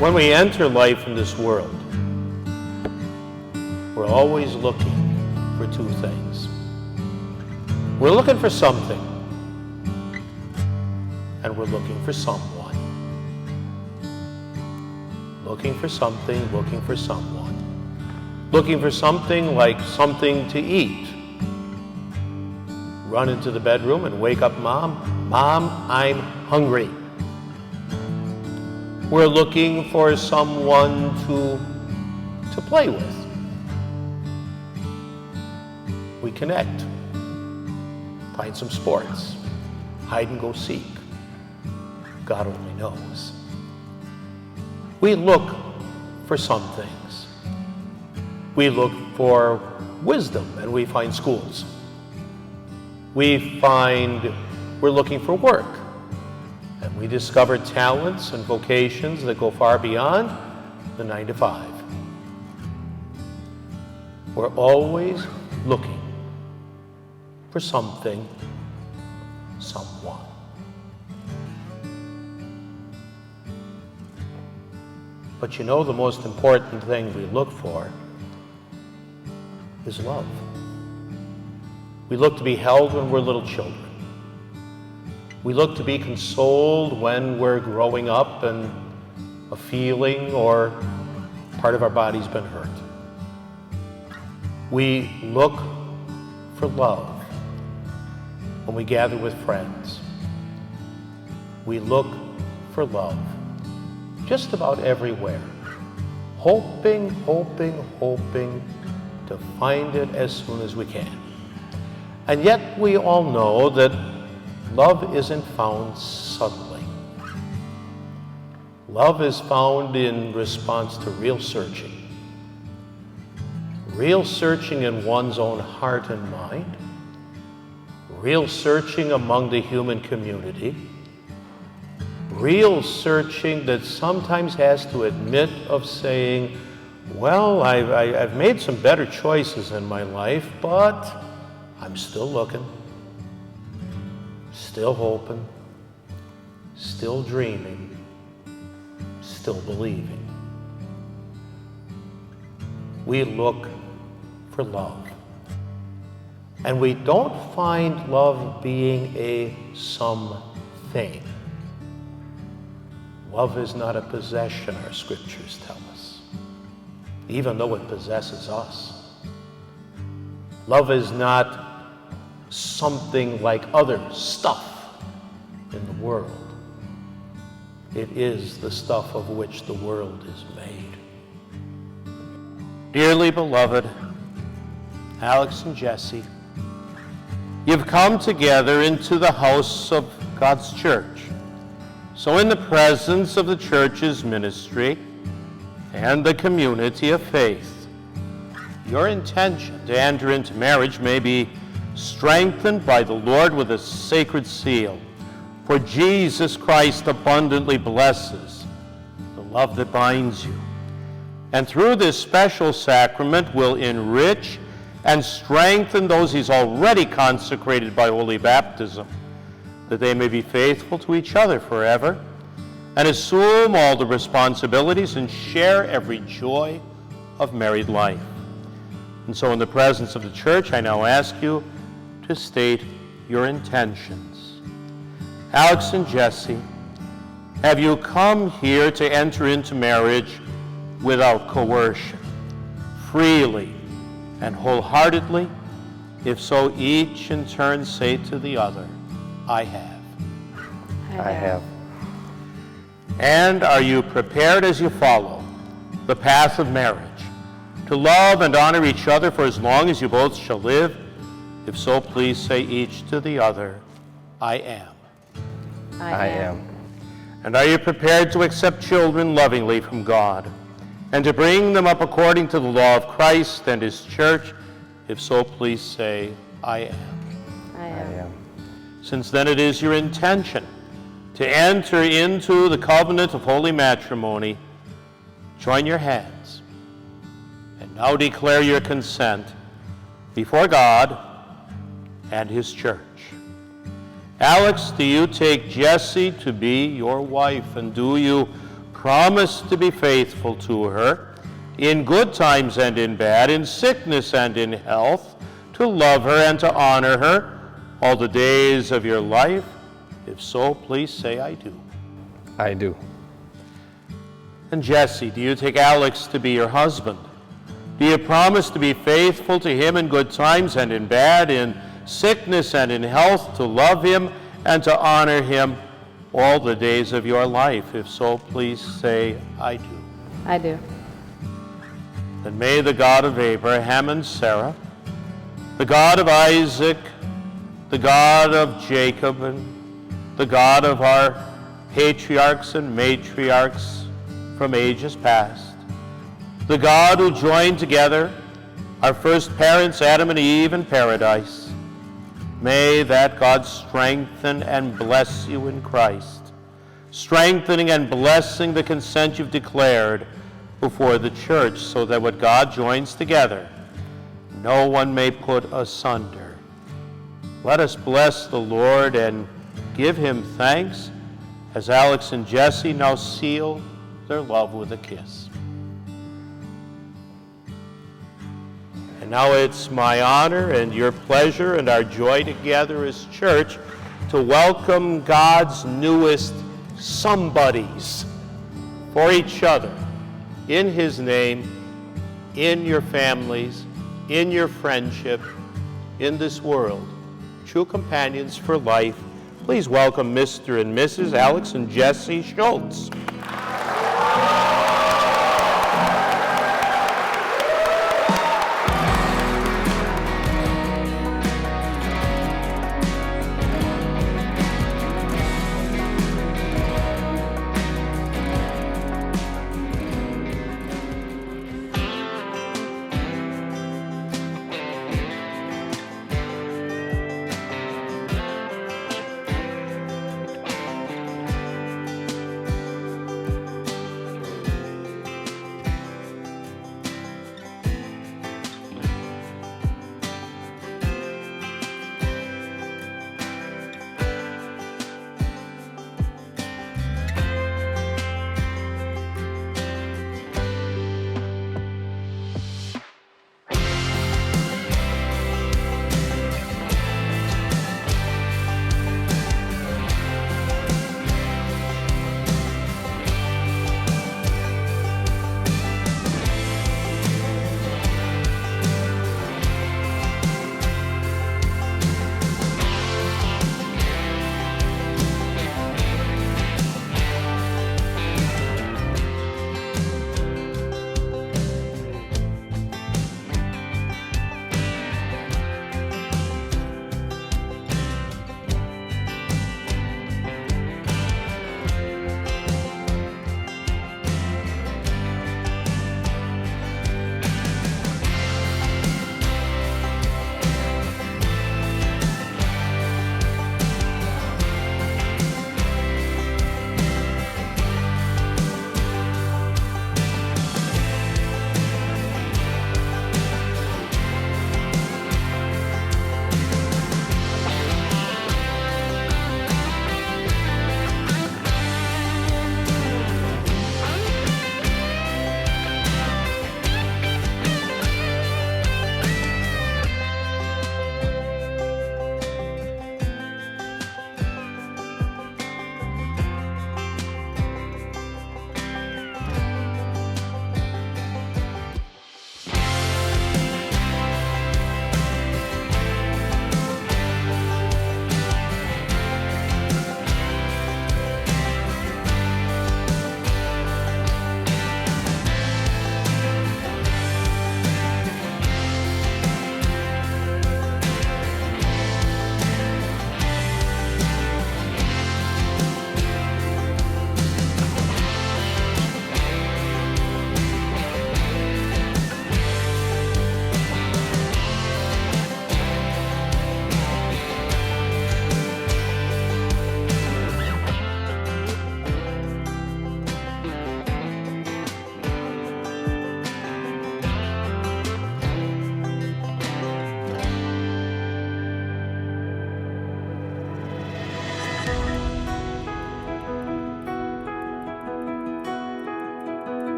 When we enter life in this world, we're always looking for two things. We're looking for something, and we're looking for someone. Looking for something, looking for someone. Looking for something like something to eat. Run into the bedroom and wake up Mom. Mom, I'm hungry. We're looking for someone to play with. We connect, find some sports, hide and go seek. God only knows. We look for some things. We look for wisdom and we find schools. We're looking for work. And we discover talents and vocations that go far beyond the 9 to 5. We're always looking for something, someone. But you know, the most important thing we look for is love. We look to be held when we're little children. We look to be consoled when we're growing up and a feeling or part of our body's been hurt. We look for love when we gather with friends. We look for love just about everywhere, hoping to find it as soon as we can. And yet we all know that love isn't found suddenly. Love is found in response to real searching. Real searching in one's own heart and mind. Real searching among the human community. Real searching that sometimes has to admit of saying, well, I've made some better choices in my life, but I'm still looking. Still hoping, still dreaming, still believing. We look for love. And we don't find love being a something. Love is not a possession, our scriptures tell us, even though it possesses us. Love is not something like other stuff in the world. It is the stuff of which the world is made. Dearly beloved, Alex and Jesse, you've come together into the house of God's church. So in the presence of the church's ministry and the community of faith, your intention to enter into marriage may be strengthened by the Lord with a sacred seal. For Jesus Christ abundantly blesses the love that binds you. And through this special sacrament will enrich and strengthen those he's already consecrated by holy baptism, that they may be faithful to each other forever and assume all the responsibilities and share every joy of married life. And so in the presence of the church, I now ask you to state your intentions. Alex and Jesse, have you come here to enter into marriage without coercion, freely and wholeheartedly? If so, each in turn say to the other, I have. I have. And are you prepared as you follow the path of marriage to love and honor each other for as long as you both shall live? If so, please say each to the other, I am. I am. And are you prepared to accept children lovingly from God and to bring them up according to the law of Christ and his church? If so, please say, I am. I am. Since then it is your intention to enter into the covenant of holy matrimony, join your hands and now declare your consent before God and his church. Alex, do you take Jessie to be your wife, and do you Promise to be faithful to her in good times and in bad, in sickness and in health, to love her and to honor her all the days of your life. If so, please say, I do. I do. And Jesse, do you take Alex to be your husband? Do you promise to be faithful to him in good times and in bad, in sickness and in health, to love him and to honor him all the days of your life? If so, please say, I do. I do. Then may the God of Abraham and Sarah, the God of Isaac, the God of Jacob, and the God of our patriarchs and matriarchs from ages past, the God who joined together our first parents, Adam and Eve, in paradise, may that God strengthen and bless you in Christ, strengthening and blessing the consent you've declared before the church, so that what God joins together, no one may put asunder. Let us bless the Lord and give him thanks as Alex and Jesse now seal their love with a kiss. And now it's my honor and your pleasure and our joy together as church to welcome God's newest somebodies for each other in his name, in your families, in your friendship, in this world. True companions for life. Please welcome Mr. and Mrs. Alex and Jesse Schultz.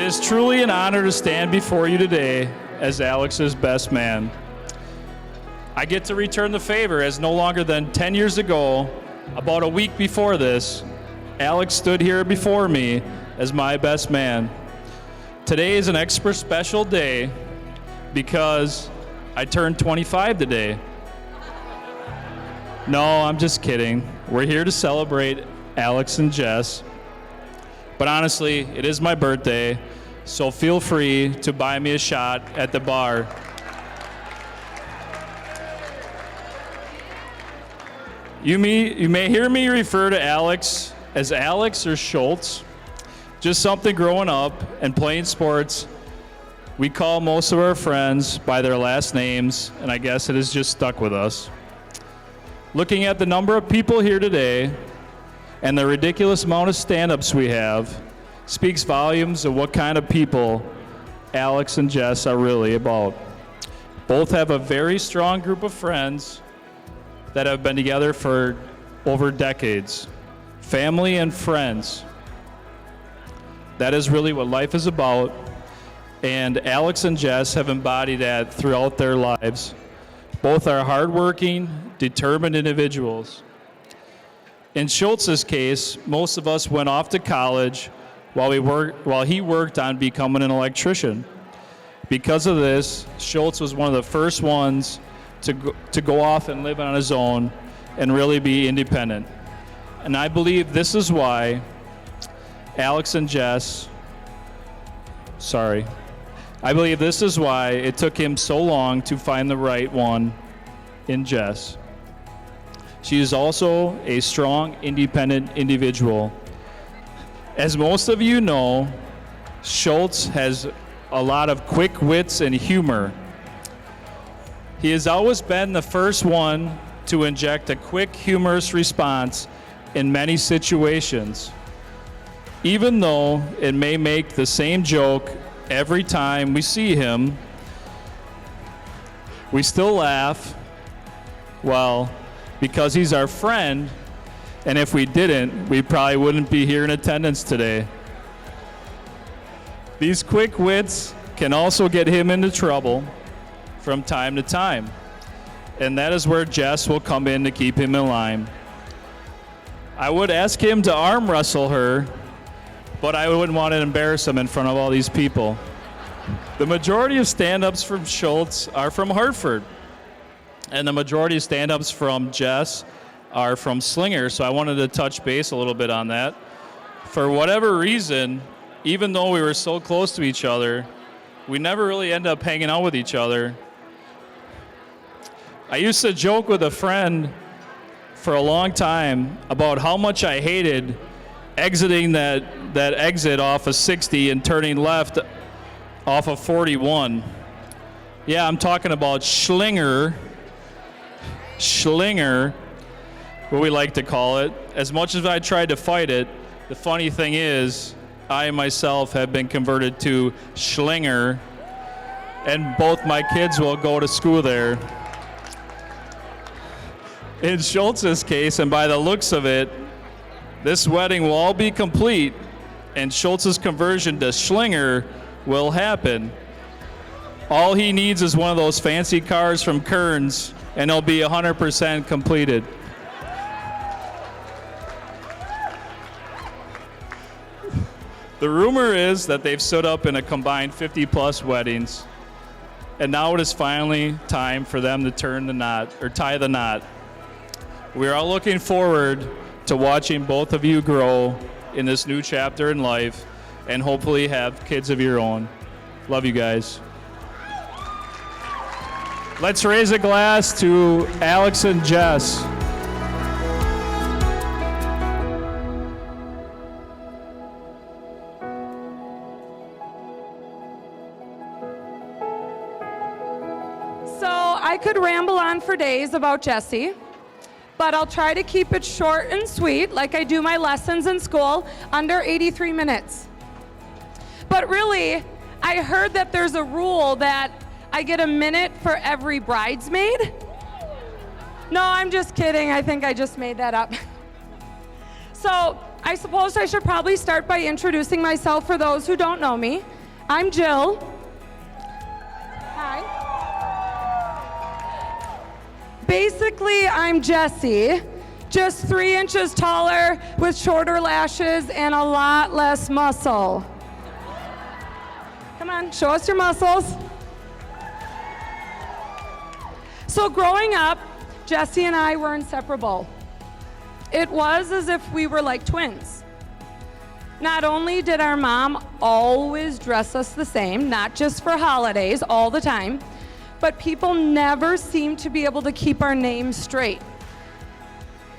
is truly an honor to stand before you today as Alex's best man. I get to return the favor as no longer than 10 years ago, about a week before this, Alex stood here before me as my best man. Today is an extra special day because I turned 25 today. No, I'm just kidding. We're here to celebrate Alex and Jess. But honestly, it is my birthday, so feel free to buy me a shot at the bar. You may hear me refer to Alex as Alex or Schultz. Just something growing up and playing sports, we call most of our friends by their last names, and I guess it has just stuck with us. Looking at the number of people here today and the ridiculous amount of stand-ups we have speaks volumes of what kind of people Alex and Jess are really about. Both have a very strong group of friends that have been together for over decades. Family and friends. That is really what life is about, and Alex and Jess have embodied that throughout their lives. Both are hardworking, determined individuals. In Schultz's case, most of us went off to college while he worked on becoming an electrician. Because of this, Schultz was one of the first ones to go off and live on his own and really be independent. And I believe this is why I believe this is why it took him so long to find the right one in Jess. She is also a strong, independent individual. As most of you know, Schultz has a lot of quick wits and humor. He has always been the first one to inject a quick, humorous response in many situations. Even though it may make the same joke every time we see him, we still laugh, well, because he's our friend, and if we didn't, we probably wouldn't be here in attendance today. These quick wits can also get him into trouble from time to time, and that is where Jess will come in to keep him in line. I would ask him to arm wrestle her, but I wouldn't want to embarrass him in front of all these people. The majority of stand-ups from Schultz are from Hartford, and the majority of stand-ups from Jess are from Slinger, so I wanted to touch base a little bit on that. For whatever reason, even though we were so close to each other, we never really ended up hanging out with each other. I used to joke with a friend for a long time about how much I hated exiting that exit off of 60 and turning left off of 41. Yeah, I'm talking about Slinger, what we like to call it. As much as I tried to fight it, the funny thing is, I myself have been converted to Slinger, and both my kids will go to school there. In Schultz's case, and by the looks of it, this wedding will all be complete, and Schultz's conversion to Slinger will happen. All he needs is one of those fancy cars from Kearns, and he'll be 100% completed. The rumor is that they've stood up in a combined 50-plus weddings, and now it is finally time for them to turn the knot, or tie the knot. We are all looking forward to watching both of you grow in this new chapter in life and hopefully have kids of your own. Love you guys. Let's raise a glass to Alex and Jess. So I could ramble on for days about Jessie, but I'll try to keep it short and sweet, like I do my lessons in school, under 83 minutes. But really, I heard that there's a rule that I get a minute for every bridesmaid. No, I'm just kidding. I think I just made that up. So I suppose I should probably start by introducing myself for those who don't know me. I'm Jill. Hi. Basically, I'm Jessie, just 3 inches taller with shorter lashes and a lot less muscle. Come on, show us your muscles. So growing up, Jessie and I were inseparable. It was as if we were like twins. Not only did our mom always dress us the same, not just for holidays, all the time, but people never seemed to be able to keep our names straight.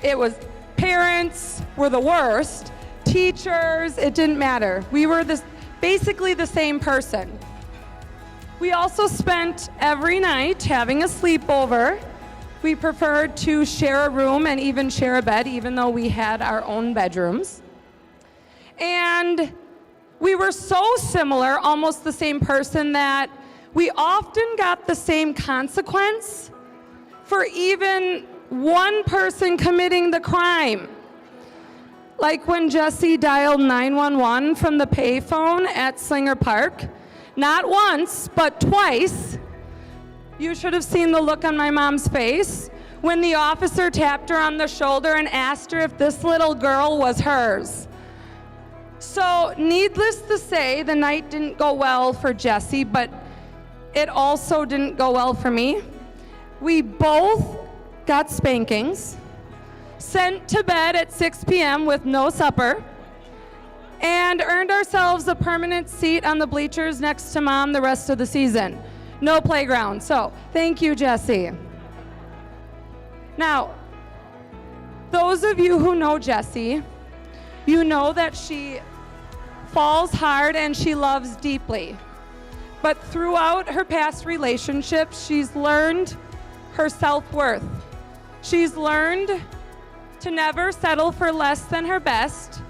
It was parents were the worst, teachers, it didn't matter. We were basically the same person. We also spent every night having a sleepover. We preferred to share a room and even share a bed, even though we had our own bedrooms. And we were so similar, almost the same person, that we often got the same consequence for even one person committing the crime. Like when Jessie dialed 911 from the payphone at Slinger Park, not once, but twice. You should have seen the look on my mom's face when the officer tapped her on the shoulder and asked her if this little girl was hers. So, needless to say, the night didn't go well for Jessie, but it also didn't go well for me. We both got spankings, sent to bed at 6 p.m. with no supper, and earned ourselves a permanent seat on the bleachers next to Mom the rest of the season. No playground. So, thank you, Jessie. Now, those of you who know Jessie, you know that she falls hard and she loves deeply. But throughout her past relationships, she's learned her self-worth. She's learned to never settle for less than her best,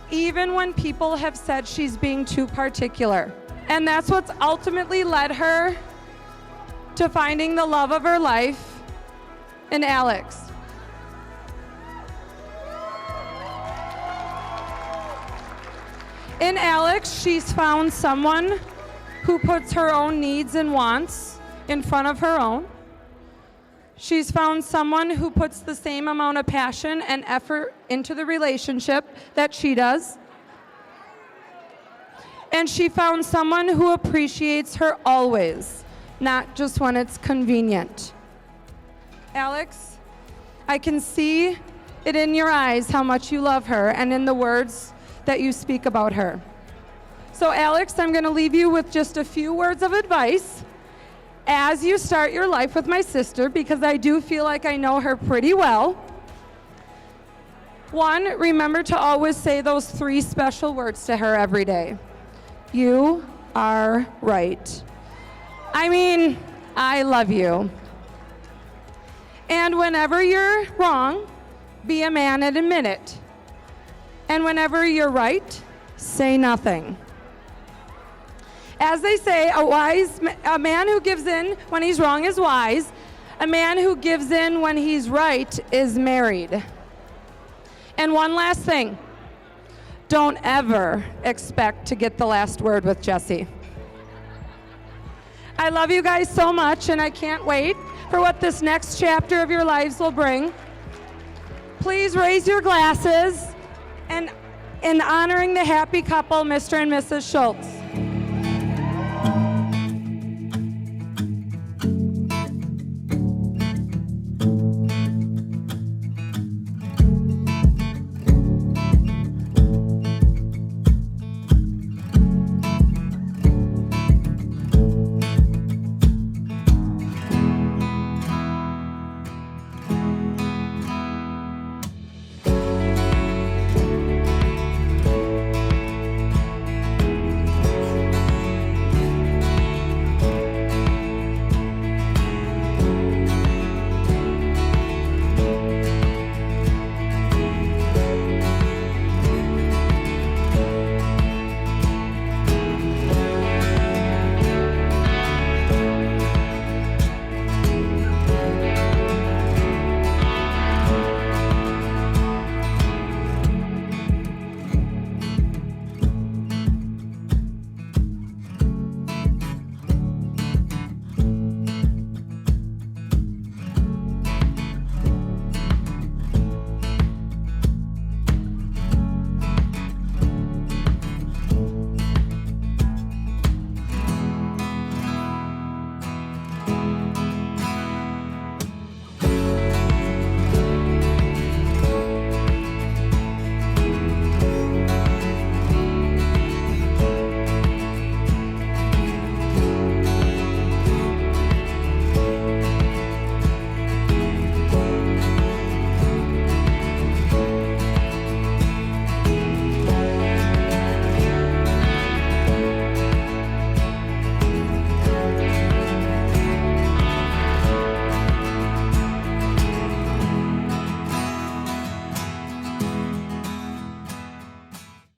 even when people have said she's being too particular. And that's what's ultimately led her to finding the love of her life in Alex. In Alex, she's found someone who puts her own needs and wants in front of her own. She's found someone who puts the same amount of passion and effort into the relationship that she does. And she found someone who appreciates her always, not just when it's convenient. Alex, I can see it in your eyes how much you love her and in the words that you speak about her. So Alex, I'm going to leave you with just a few words of advice as you start your life with my sister, because I do feel like I know her pretty well. 1, remember to always say those 3 special words to her every day. You are right. I mean, I love you. And whenever you're wrong, be a man and admit it. And whenever you're right, say nothing. As they say, a man who gives in when he's wrong is wise. A man who gives in when he's right is married. And one last thing. Don't ever expect to get the last word with Jessie. I love you guys so much, and I can't wait for what this next chapter of your lives will bring. Please raise your glasses and in honoring the happy couple, Mr. and Mrs. Schultz.